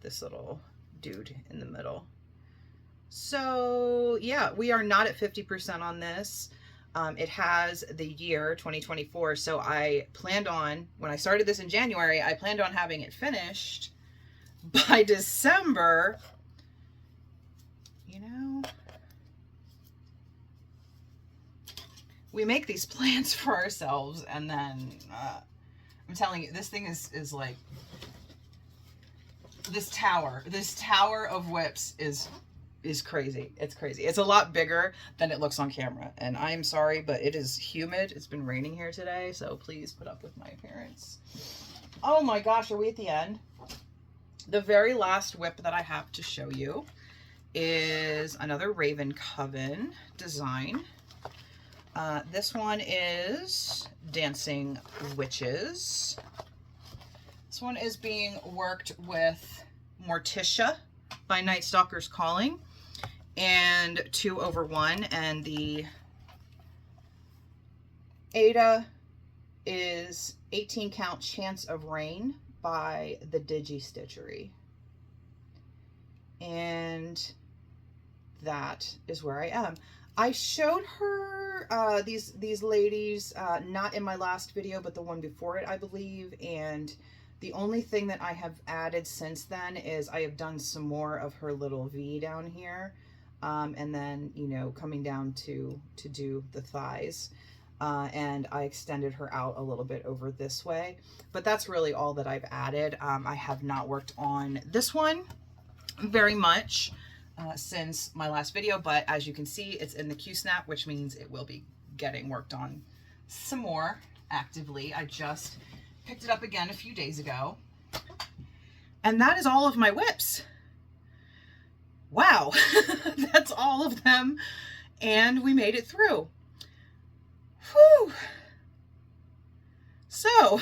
this little dude in the middle. So yeah, we are not at 50% on this. It has the year 2024. So I planned on, when I started this in January, I planned on having it finished by December. You know, we make these plans for ourselves, and then I'm telling you, this thing is like, this tower of whips is crazy. It's crazy. It's a lot bigger than it looks on camera, and I'm sorry, but it is humid. It's been raining here today, so please put up with my appearance. Oh my gosh, are we at the end? The very last WIP that I have to show you is another Raven Coven design. This one is Dancing Witches. This one is being worked with Morticia by Night Stalker's Calling and 2/1, and the Ada is 18 count Chance of Rain by the Digi Stitchery. And that is where I am. I showed her these ladies not in my last video, but the one before it, I believe, and the only thing that I have added since then is I have done some more of her little V down here, and then, you know, coming down to do the thighs, and I extended her out a little bit over this way, but that's really all that I've added. I have not worked on this one very much since my last video, but as you can see, it's in the Q-snap, which means it will be getting worked on some more actively. I just picked it up again a few days ago. And that is all of my WIPs. Wow, that's all of them. And we made it through. Whew. So,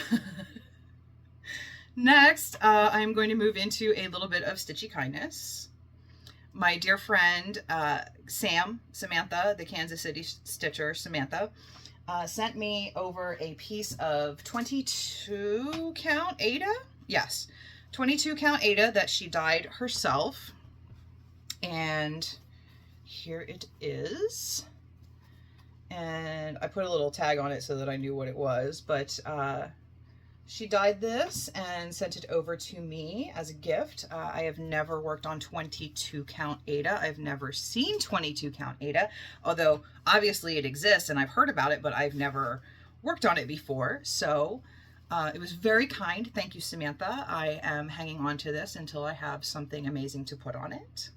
next, I'm going to move into a little bit of Stitchy Kindness. My dear friend, Samantha, the Kansas City Stitcher, Samantha, sent me over a piece of 22 count Ada. Yes, 22 count Ada that she dyed herself. And here it is. And I put a little tag on it so that I knew what it was, but she dyed this and sent it over to me as a gift. I have never worked on 22 count Ada. I've never seen 22 count Ada, although obviously it exists and I've heard about it, but I've never worked on it before. So it was very kind. Thank you, Samantha. I am hanging on to this until I have something amazing to put on it.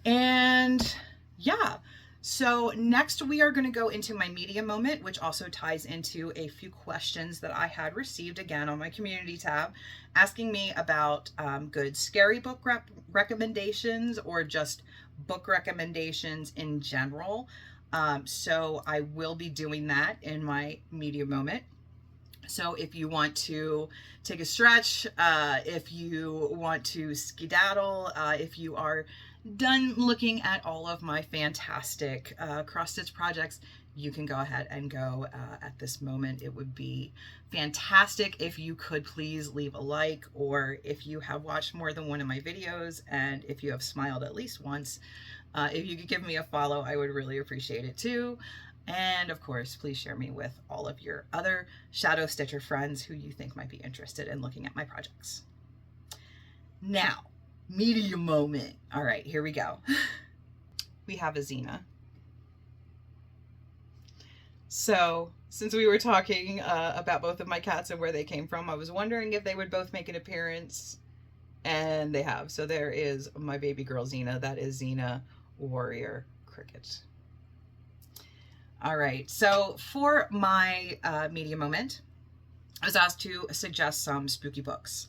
And yeah. So next we are going to go into my media moment, which also ties into a few questions that I had received again on my community tab, asking me about good scary book recommendations or just book recommendations in general. So I will be doing that in my media moment. So if you want to take a stretch, if you want to skedaddle, if you are done looking at all of my fantastic cross-stitch projects, you can go ahead and go at this moment. It would be fantastic if you could please leave a like, or if you have watched more than one of my videos and if you have smiled at least once, if you could give me a follow, I would really appreciate it too. And of course, please share me with all of your other Shadow Stitcher friends who you think might be interested in looking at my projects. Now, media moment. All right, here we go. We have a Xena. So, since we were talking about both of my cats and where they came from, I was wondering if they would both make an appearance, and they have. So there is my baby girl Xena. That is Xena Warrior Cricket. All right, so for my media moment, I was asked to suggest some spooky books.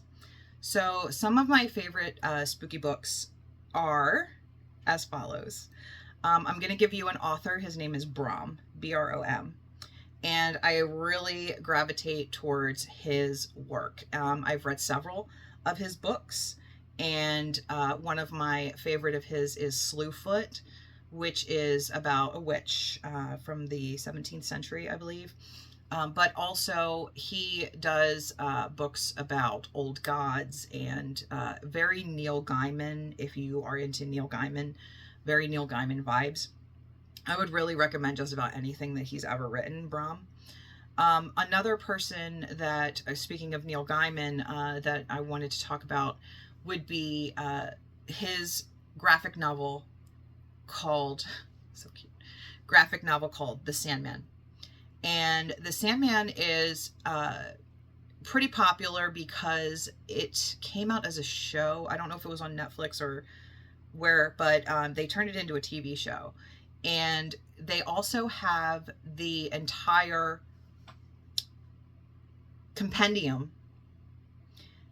So some of my favorite spooky books are as follows. I'm going to give you an author. His name is BROM, B-R-O-M. And I really gravitate towards his work. I've read several of his books. And one of my favorite of his is Slewfoot, which is about a witch from the 17th century, I believe. But also he does books about old gods and very Neil Gaiman, if you are into Neil Gaiman, very Neil Gaiman vibes. I would really recommend just about anything that he's ever written, BROM. Another person that, speaking of Neil Gaiman, that I wanted to talk about would be his graphic novel called, so cute, graphic novel called The Sandman. And The Sandman is pretty popular because it came out as a show. I don't know if it was on Netflix or where, but they turned it into a TV show. And they also have the entire compendium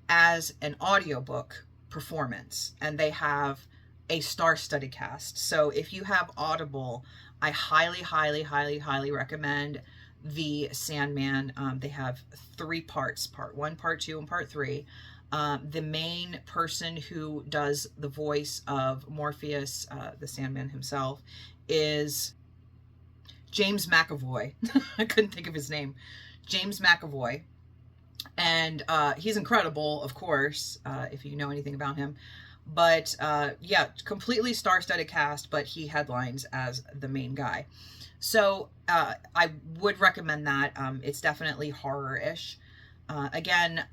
as an audiobook performance, and they have a star-studded cast. So if you have Audible, I highly, highly, highly, highly recommend the Sandman. They have 3 parts, part 1, part 2, and part 3. The main person who does the voice of Morpheus, the Sandman himself, is James McAvoy. I couldn't think of his name. James McAvoy. And he's incredible, of course, if you know anything about him. But yeah, completely star-studded cast, but he headlines as the main guy. So I would recommend that. It's definitely horror-ish. Again,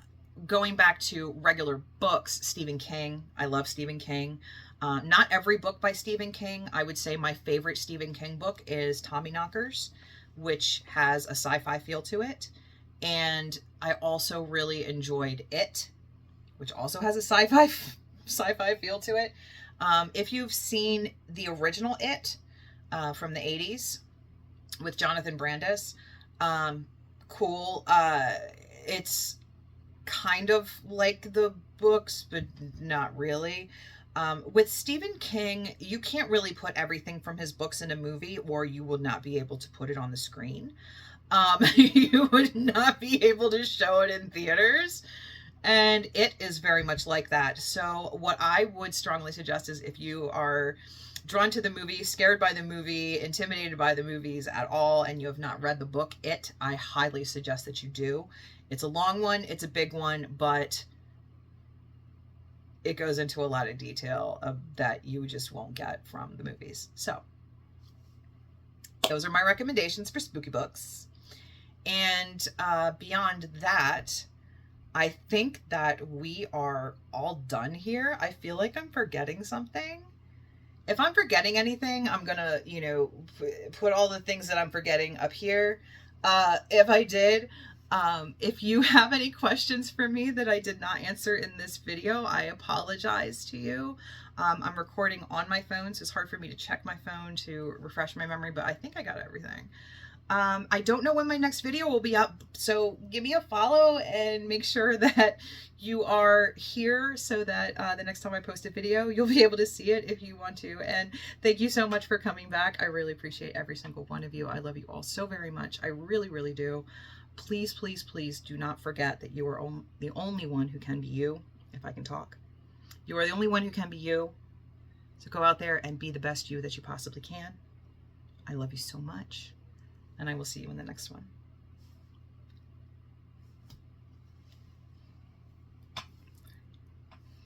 going back to regular books, Stephen King. I love Stephen King. Not every book by Stephen King. I would say my favorite Stephen King book is Tommyknockers, which has a sci-fi feel to it. And I also really enjoyed It, which also has a sci-fi feel to it. If you've seen the original It from the 80s with Jonathan Brandis, cool. It's kind of like the books, but not really. With Stephen King, you can't really put everything from his books in a movie, or you will not be able to put it on the screen. You would not be able to show it in theaters. And It is very much like that. So what I would strongly suggest is, if you are drawn to the movie, scared by the movie, intimidated by the movies at all, and you have not read the book It, I highly suggest that you do. It's a long one, it's a big one, but it goes into a lot of detail that you just won't get from the movies. So those are my recommendations for spooky books. And beyond that, I think that we are all done here. I feel like I'm forgetting something. If I'm forgetting anything, I'm gonna, you know, put all the things that I'm forgetting up here. If I did, if you have any questions for me that I did not answer in this video, I apologize to you. I'm recording on my phone, so it's hard for me to check my phone to refresh my memory, but I think I got everything. I don't know when my next video will be up, so give me a follow and make sure that you are here so that the next time I post a video, you'll be able to see it if you want to. And thank you so much for coming back. I really appreciate every single one of you. I love you all so very much. I really, really do. Please, please, please do not forget that you are the only one who can be you, if I can talk. You are the only one who can be you. So go out there and be the best you that you possibly can. I love you so much. And I will see you in the next one.